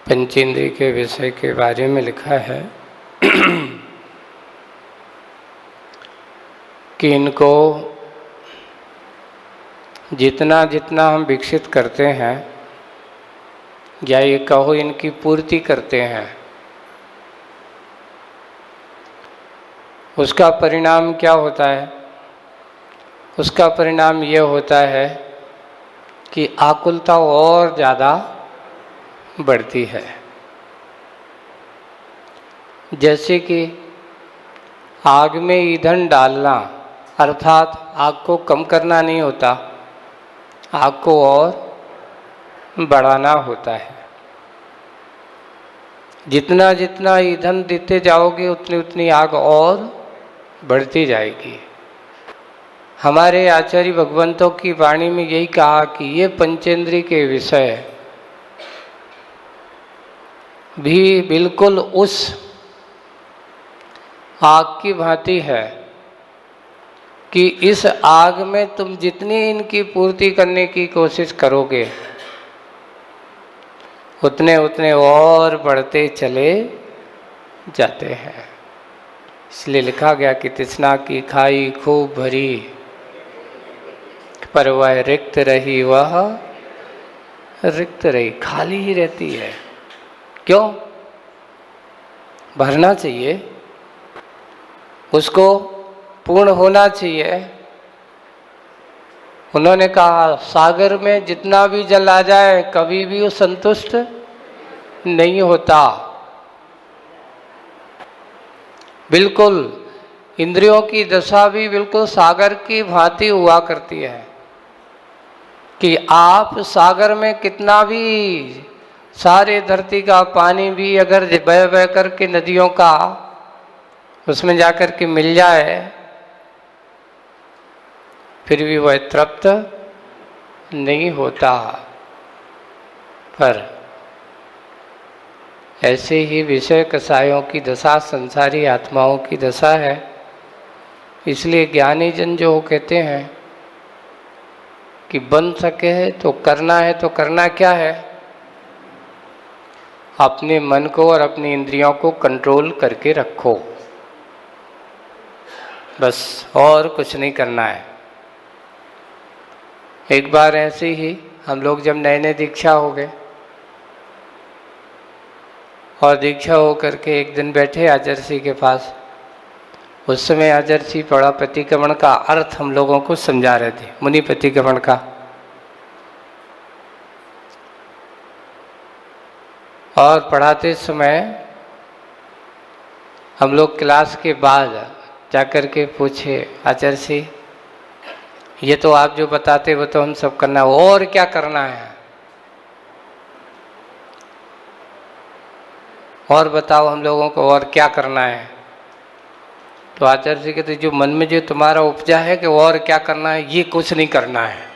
पंचेंद्रिय के विषय के बारे में लिखा है कि इनको जितना जितना हम विकसित करते हैं या ये कहो इनकी पूर्ति करते हैं, उसका परिणाम क्या होता है? उसका परिणाम ये होता है कि आकुलता और ज़्यादा बढ़ती है। जैसे कि आग में ईंधन डालना अर्थात आग को कम करना नहीं होता, आग को और बढ़ाना होता है। जितना जितना ईंधन देते जाओगे उतनी उतनी आग और बढ़ती जाएगी। हमारे आचार्य भगवंतों की वाणी में यही कहा कि ये पंचेंद्रिय के विषय भी बिल्कुल उस आग की भांति है कि इस आग में तुम जितनी इनकी पूर्ति करने की कोशिश करोगे उतने उतने और बढ़ते चले जाते हैं। इसलिए लिखा गया कि तृष्णा की खाई खूब भरी, पर वह रिक्त रही, वह रिक्त रही, खाली ही रहती है। क्यों? भरना चाहिए, उसको पूर्ण होना चाहिए। उन्होंने कहा सागर में जितना भी जल आ जाए कभी भी वो संतुष्ट नहीं होता। बिल्कुल इंद्रियों की दशा भी बिल्कुल सागर की भांति हुआ करती है कि आप सागर में कितना भी सारे धरती का पानी भी अगर बह बह करके नदियों का उसमें जाकर के मिल जाए फिर भी वह तृप्त नहीं होता। पर ऐसे ही विषय कसायों की दशा संसारी आत्माओं की दशा है। इसलिए ज्ञानी जन जो कहते हैं कि बन सके है तो करना क्या है? अपने मन को और अपनी इंद्रियों को कंट्रोल करके रखो, बस, और कुछ नहीं करना है। एक बार ऐसे ही हम लोग जब नए नए दीक्षा हो गए और दीक्षा हो करके एक दिन बैठे आचार्य के पास, उस समय आचार्य बड़ा प्रतिक्रमण का अर्थ हम लोगों को समझा रहे थे, मुनि प्रतिक्रमण का। और पढ़ाते समय हम लोग क्लास के बाद जाकर के पूछे आचार्य से, ये तो आप जो बताते वो तो हम सब करना है, और क्या करना है? और बताओ हम लोगों को और क्या करना है? तो आचार्य जी कहते जो मन में जो तुम्हारा उपजा है कि और क्या करना है, ये कुछ नहीं करना है।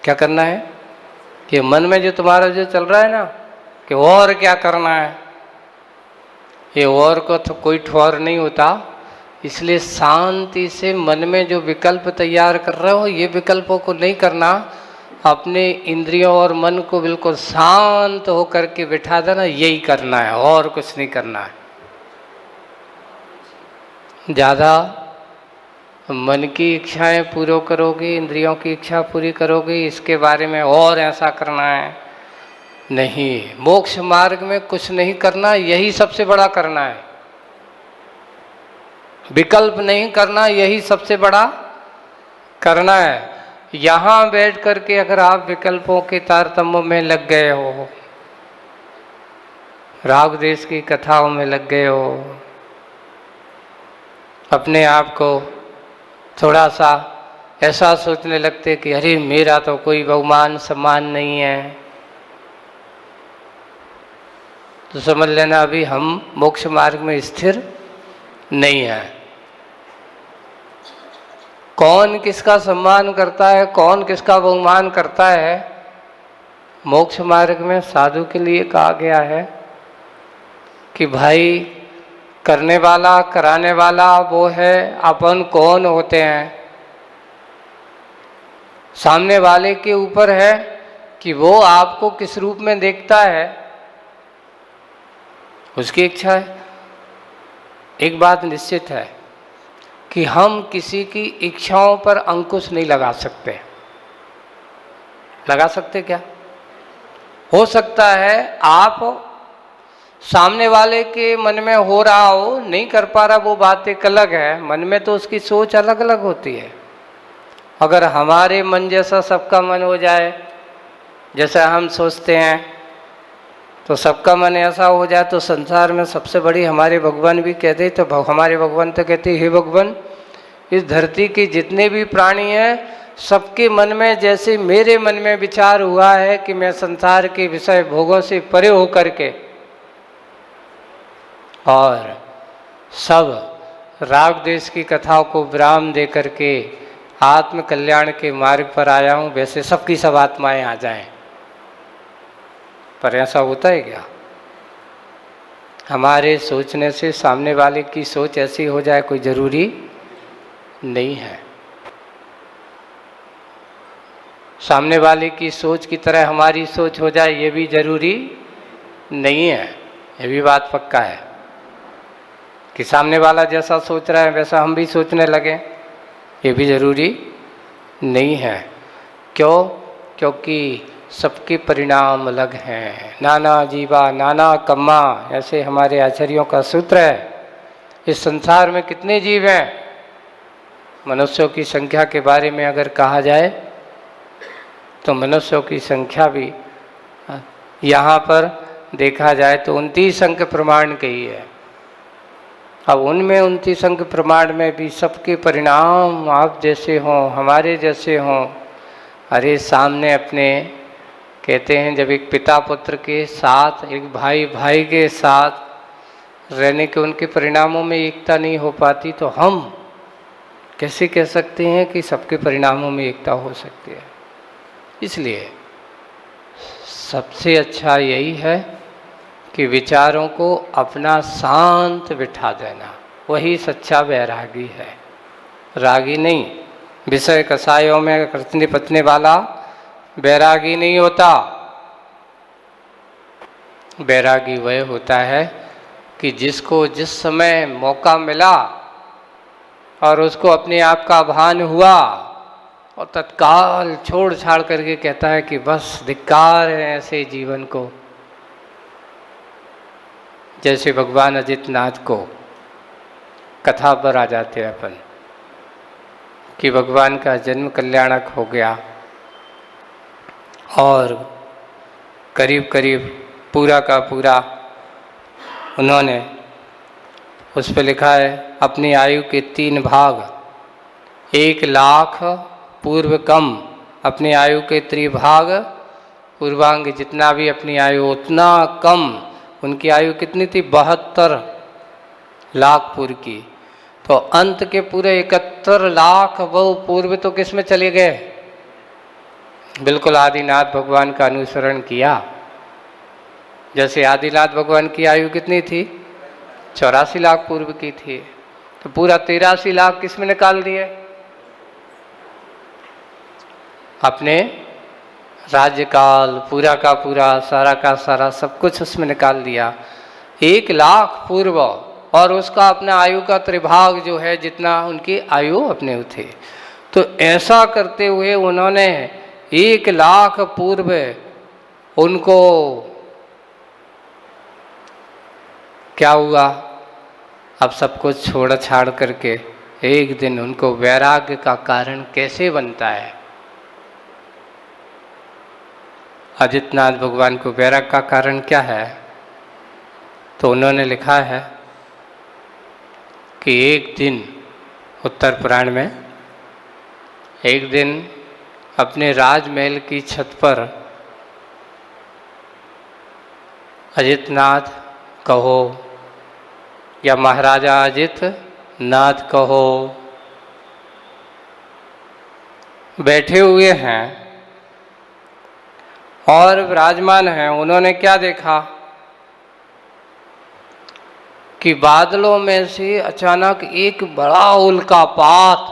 क्या करना है? कि मन में जो तुम्हारा जो चल रहा है ना कि और क्या करना है, ये और को तो कोई ठौर नहीं होता। इसलिए शांति से मन में जो विकल्प तैयार कर रहे हो ये विकल्पों को नहीं करना, अपने इंद्रियों और मन को बिल्कुल शांत होकर के बिठा देना, यही करना है, और कुछ नहीं करना है। ज़्यादा मन की इच्छाएं पूरी करोगे, इंद्रियों की इच्छा पूरी करोगे, इसके बारे में और ऐसा करना है नहीं। मोक्ष मार्ग में कुछ नहीं करना, यही सबसे बड़ा करना है। विकल्प नहीं करना, यही सबसे बड़ा करना है। यहाँ बैठ करके अगर आप विकल्पों के तारतम्य में लग गए हो, राग देश की कथाओं में लग गए हो, अपने आप को थोड़ा सा ऐसा सोचने लगते कि अरे मेरा तो कोई बहुमान सम्मान नहीं है, तो समझ लेना अभी हम मोक्ष मार्ग में स्थिर नहीं है। कौन किसका सम्मान करता है, कौन किसका बहुमान करता है, मोक्ष मार्ग में साधु के लिए कहा गया है कि भाई करने वाला कराने वाला वो है, अपन कौन होते हैं। सामने वाले के ऊपर है कि वो आपको किस रूप में देखता है, उसकी इच्छा है। एक बात निश्चित है कि हम किसी की इच्छाओं पर अंकुश नहीं लगा सकते। लगा सकते क्या? हो सकता है आप सामने वाले के मन में हो रहा हो, नहीं कर पा रहा, वो बात एक अलग है। मन में तो उसकी सोच अलग अलग होती है। अगर हमारे मन जैसा सबका मन हो जाए, जैसा हम सोचते हैं, तो सबका मन ऐसा हो जाए, तो संसार में सबसे बड़ी हमारे भगवान भी कहते, तो हमारे भगवान तो कहते, हे भगवान, इस धरती के जितने भी प्राणी हैं सबके मन में जैसे मेरे मन में विचार हुआ है कि मैं संसार के विषय भोगों से परे होकर के और सब राग द्वेष की कथाओं को विराम दे करके आत्म कल्याण के मार्ग पर आया हूँ, वैसे सबकी सब आत्माएं आ जाएं। पर ऐसा होता है क्या? हमारे सोचने से सामने वाले की सोच ऐसी हो जाए कोई जरूरी नहीं है। सामने वाले की सोच की तरह हमारी सोच हो जाए ये भी जरूरी नहीं है। ये भी बात पक्का है कि सामने वाला जैसा सोच रहा है वैसा हम भी सोचने लगे, ये भी जरूरी नहीं है। क्यों? क्योंकि सबके परिणाम अलग हैं। नाना जीवा नाना कर्मा, ऐसे हमारे आचार्यों का सूत्र है। इस संसार में कितने जीव हैं? मनुष्यों की संख्या के बारे में अगर कहा जाए तो मनुष्यों की संख्या भी यहाँ पर देखा जाए तो 29 अंक प्रमाण की है। अब उनमें 29 अंक प्रमाण में भी सबके परिणाम आप जैसे हों, हमारे जैसे हों। अरे सामने अपने कहते हैं जब एक पिता पुत्र के साथ, एक भाई भाई के साथ रहने के उनके परिणामों में एकता नहीं हो पाती, तो हम कैसे कह सकते हैं कि सबके परिणामों में एकता हो सकती है? इसलिए सबसे अच्छा यही है कि विचारों को अपना शांत बिठा देना, वही सच्चा वैरागी है। रागी नहीं, विषय कसायों में खर्चने पचने वाला वैरागी नहीं होता। वैरागी वह होता है कि जिसको जिस समय मौका मिला और उसको अपने आप का भान हुआ और तत्काल छोड़ छाड़ करके कहता है कि बस धिक्कार है ऐसे जीवन को। जैसे भगवान अजितनाथ को कथा पर आ जाते हैं अपन कि भगवान का जन्म कल्याणक हो गया और करीब करीब पूरा का पूरा उन्होंने उस पर लिखा है अपनी आयु के 3 भाग, 1 लाख पूर्व कम अपनी आयु के त्रिभाग पूर्वांग, जितना भी अपनी आयु उतना कम। उनकी आयु कितनी थी? 72 लाख पूर्व की। तो अंत के पूरे 71 लाख वो पूर्व तो किस में चले गए? बिल्कुल आदिनाथ भगवान का अनुसरण किया। जैसे आदिनाथ भगवान की आयु कितनी थी? 84 लाख पूर्व की थी, तो पूरा 83 लाख किस में निकाल दिए? अपने राज्यकाल पूरा का पूरा, सारा का सारा सब कुछ उसमें निकाल दिया। 1 लाख पूर्व और उसका अपना आयु का त्रिभाग जो है जितना उनकी आयु अपने थे। तो ऐसा करते हुए उन्होंने 1 लाख पूर्व उनको क्या हुआ? अब सब कुछ छोड़ छाड़ करके एक दिन उनको वैराग्य का कारण कैसे बनता है? अजितनाथ भगवान को वैराग्य का कारण क्या है? तो उन्होंने लिखा है कि एक दिन उत्तर पुराण में एक दिन अपने राजमहल की छत पर अजितनाथ कहो या महाराजा अजित नाथ कहो बैठे हुए हैं और विराजमान हैं। उन्होंने क्या देखा कि बादलों में से अचानक एक बड़ा उल्कापात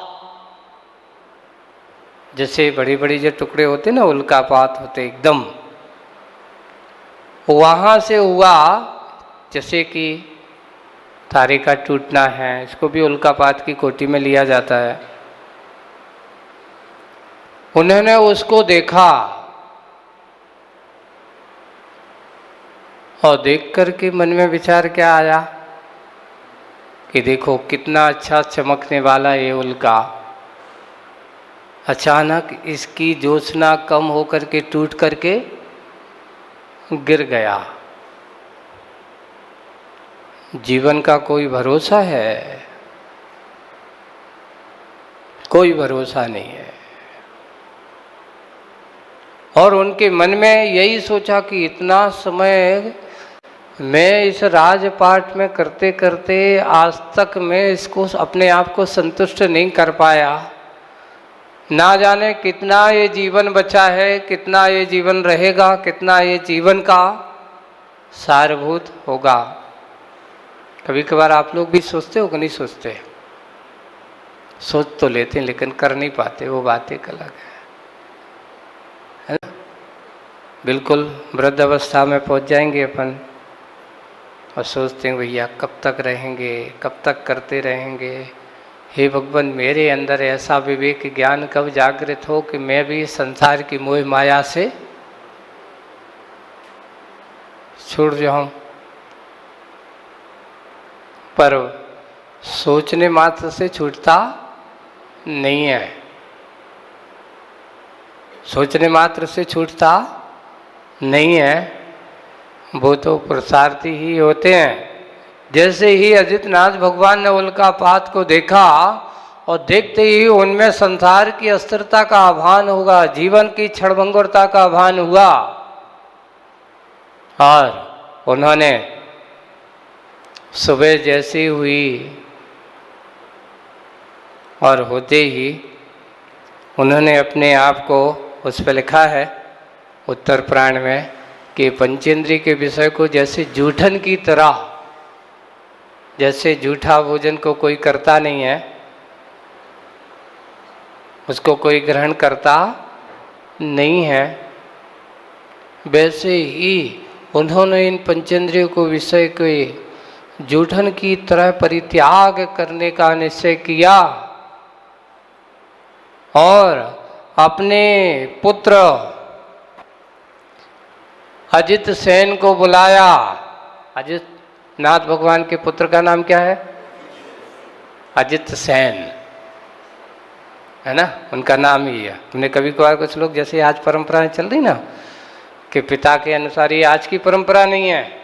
जैसे बड़ी बड़ी जो टुकड़े होते ना, उल्कापात होते एकदम, वहाँ से हुआ। जैसे कि तारे का टूटना है, इसको भी उल्कापात की कोटि में लिया जाता है। उन्होंने उसको देखा और देख कर के मन में विचार क्या आया कि देखो कितना अच्छा चमकने वाला ये उल्का, अचानक इसकी ज्योत्सना कम होकर के टूट करके गिर गया। जीवन का कोई भरोसा है? कोई भरोसा नहीं है। और उनके मन में यही सोचा कि इतना समय मैं इस राजपाट में करते करते आज तक मैं इसको अपने आप को संतुष्ट नहीं कर पाया। ना जाने कितना ये जीवन बचा है, कितना ये जीवन रहेगा, कितना ये जीवन का सारभूत होगा। कभी कभार आप लोग भी सोचते हो कि नहीं सोचते? सोच तो लेते हैं लेकिन कर नहीं पाते, वो बात एक अलग है ना। बिल्कुल वृद्ध अवस्था में पहुंच जाएंगे अपन और सोचते हैं भैया कब तक रहेंगे, कब तक करते रहेंगे। हे भगवान, मेरे अंदर ऐसा विवेक ज्ञान कब जागृत हो कि मैं भी संसार की मोह माया से छूट जाऊं। पर सोचने मात्र से छूटता नहीं है, सोचने मात्र से छूटता नहीं है, वो तो पुरुषार्थी ही होते हैं। जैसे ही अजितनाथ भगवान ने उल्कापात को देखा और देखते ही उनमें संसार की अस्थिरता का आभान होगा, जीवन की क्षणभंगुरता का आभान हुआ और उन्होंने सुबह जैसी हुई और होते ही उन्होंने अपने आप को, उस पर लिखा है उत्तर पुराण में कि पंचेंद्रिय के विषय को जैसे जूठन की तरह, जैसे जूठा भोजन को कोई करता नहीं है, उसको कोई ग्रहण करता नहीं है, वैसे ही उन्होंने इन पंचेंद्रियों को विषय के जूठन की तरह परित्याग करने का निश्चय किया और अपने पुत्र अजित सेन को बुलाया। अजित नाथ भगवान के पुत्र का नाम क्या है? अजित सेन है ना, उनका नाम ही है। हमने कभी कभार कुछ लोग, जैसे आज परंपराएं चल रही ना कि पिता के अनुसार, ये आज की परंपरा नहीं है,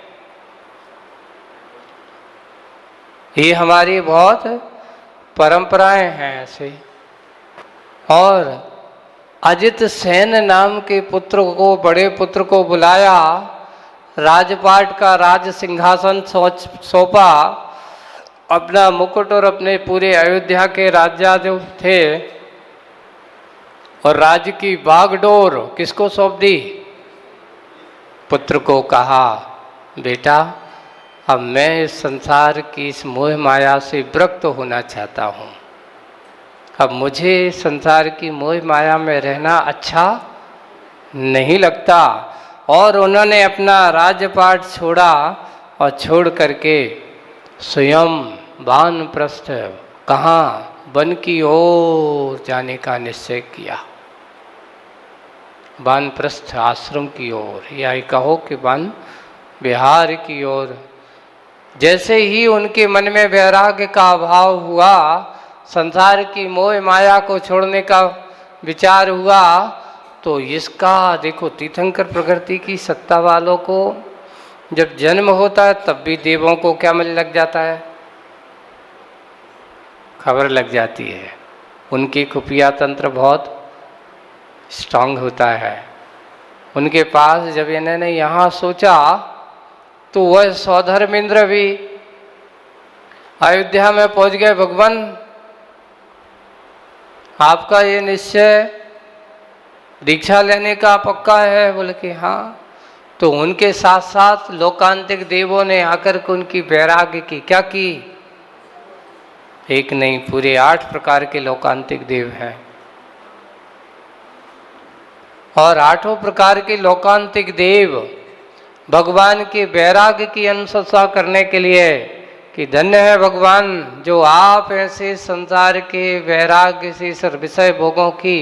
ये हमारी बहुत परंपराएं हैं ऐसे। और अजित सेन नाम के पुत्र को, बड़े पुत्र को बुलाया, राजपाट का राज सिंहासन सौंपा, अपना मुकुट और अपने पूरे अयोध्या के राजा जो थे और राज्य की बागडोर किसको सौंप दी? पुत्र को कहा, बेटा अब मैं इस संसार की इस मोह माया से विरक्त होना चाहता हूँ, अब मुझे संसार की मोह माया में रहना अच्छा नहीं लगता। और उन्होंने अपना राजपाट छोड़ा और छोड़ करके स्वयं वानप्रस्थ, कहाँ? वन की ओर जाने का निश्चय किया, वानप्रस्थ आश्रम की ओर, या कहो कि वन विहार की ओर। जैसे ही उनके मन में वैराग्य का अभाव हुआ, संसार की मोह माया को छोड़ने का विचार हुआ, तो इसका देखो तीर्थंकर प्रकृति की सत्ता वालों को जब जन्म होता है तब भी देवों को क्या मिल लग जाता है? खबर लग जाती है। उनकी खुफिया तंत्र बहुत स्ट्रांग होता है। उनके पास जब इन्होंने यहाँ सोचा तो वह सौधर्मेंद्र भी अयोध्या में पहुंच गए। भगवान आपका ये निश्चय दीक्षा लेने का पक्का है? बोले कि हाँ। तो उनके साथ साथ लोकांतिक देवों ने आकर के उनकी वैराग्य की क्या की? एक नहीं, पूरे 8 प्रकार के लोकांतिक देव हैं। और आठों प्रकार के लोकांतिक देव भगवान के वैराग्य की अनुशंसा करने के लिए कि धन्य है भगवान जो आप ऐसे संसार के वैराग्य से इस विषय भोगों की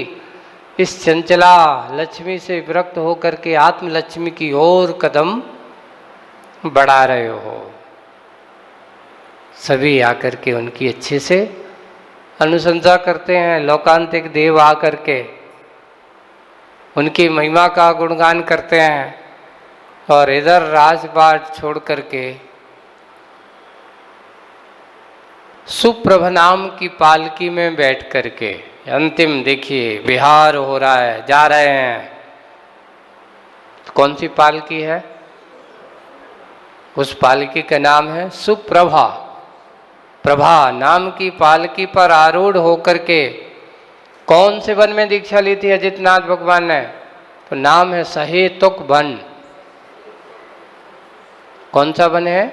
इस चंचला लक्ष्मी से विरक्त होकर के आत्मलक्ष्मी की ओर कदम बढ़ा रहे हो। सभी आकर के उनकी अच्छे से अनुशंसा करते हैं। लोकांतिक देव आकर के उनकी महिमा का गुणगान करते हैं और इधर राजपाट छोड़ करके सुप्रभ नाम की पालकी में बैठ करके अंतिम देखिए विहार हो रहा है, जा रहे हैं। कौन सी पालकी है? उस पालकी का नाम है सुप्रभा। प्रभा नाम की पालकी पर आरूढ़ होकर के कौन से वन में दीक्षा ली थी अजितनाथ भगवान ने? तो नाम है सहेतुक वन। कौन सा वन है?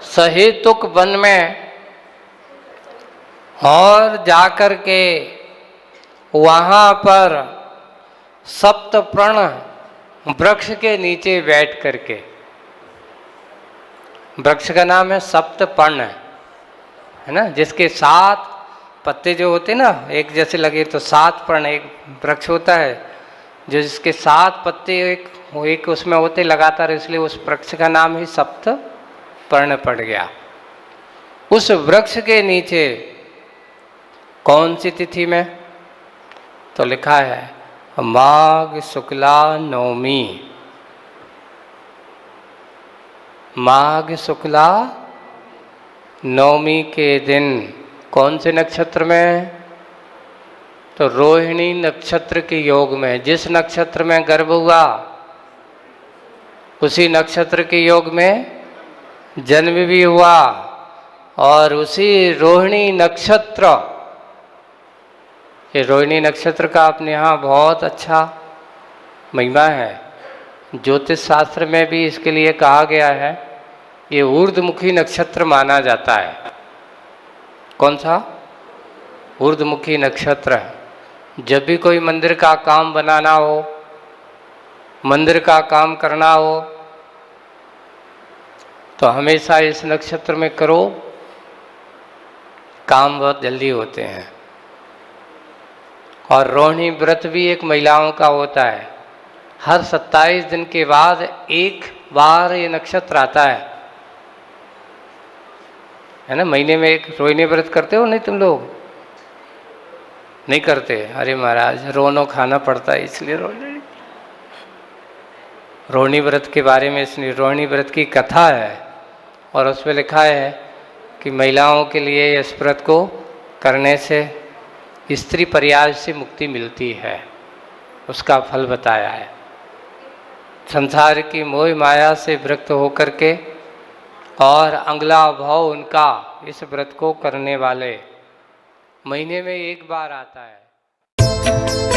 सहेतुक वन में। और जाकर के वहां पर सप्तप्रण वृक्ष के नीचे बैठ करके, वृक्ष का नाम है सप्तपर्ण, है ना, जिसके 7 पत्ते जो होते ना एक जैसे लगे तो 7 पर्ण एक वृक्ष होता है, जो जिसके 7 पत्ते एक उसमें होते लगातार, इसलिए उस वृक्ष का नाम ही सप्तपर्ण पड़ गया। उस वृक्ष के नीचे कौन सी तिथि में? तो लिखा है माघ शुक्ला नवमी। माघ शुक्ला नवमी के दिन कौन से नक्षत्र में? तो रोहिणी नक्षत्र के योग में। जिस नक्षत्र में गर्भ हुआ उसी नक्षत्र के योग में जन्म भी हुआ, और उसी रोहिणी नक्षत्र, ये रोहिणी नक्षत्र का अपने यहाँ बहुत अच्छा महिमा है। ज्योतिष शास्त्र में भी इसके लिए कहा गया है, ये ऊर्ध्वमुखी नक्षत्र माना जाता है। कौन सा? ऊर्ध्वमुखी नक्षत्र। जब भी कोई मंदिर का काम बनाना हो, मंदिर का काम करना हो, तो हमेशा इस नक्षत्र में करो, काम बहुत जल्दी होते हैं। और रोहिणी व्रत भी एक महिलाओं का होता है। हर 27 दिन के बाद एक बार ये नक्षत्र आता है ना। महीने में एक रोहिणी व्रत करते हो? नहीं, तुम लोग नहीं करते? अरे महाराज, रोनो खाना पड़ता है इसलिए रोहिणी व्रत के बारे में, इसलिए रोहिणी व्रत की कथा है और उसमें लिखा है कि महिलाओं के लिए इस व्रत को करने से स्त्री पर्याय से मुक्ति मिलती है, उसका फल बताया है। संसार की मोह माया से विरक्त होकर के और अगला भाव उनका इस व्रत को करने वाले महीने में एक बार आता है।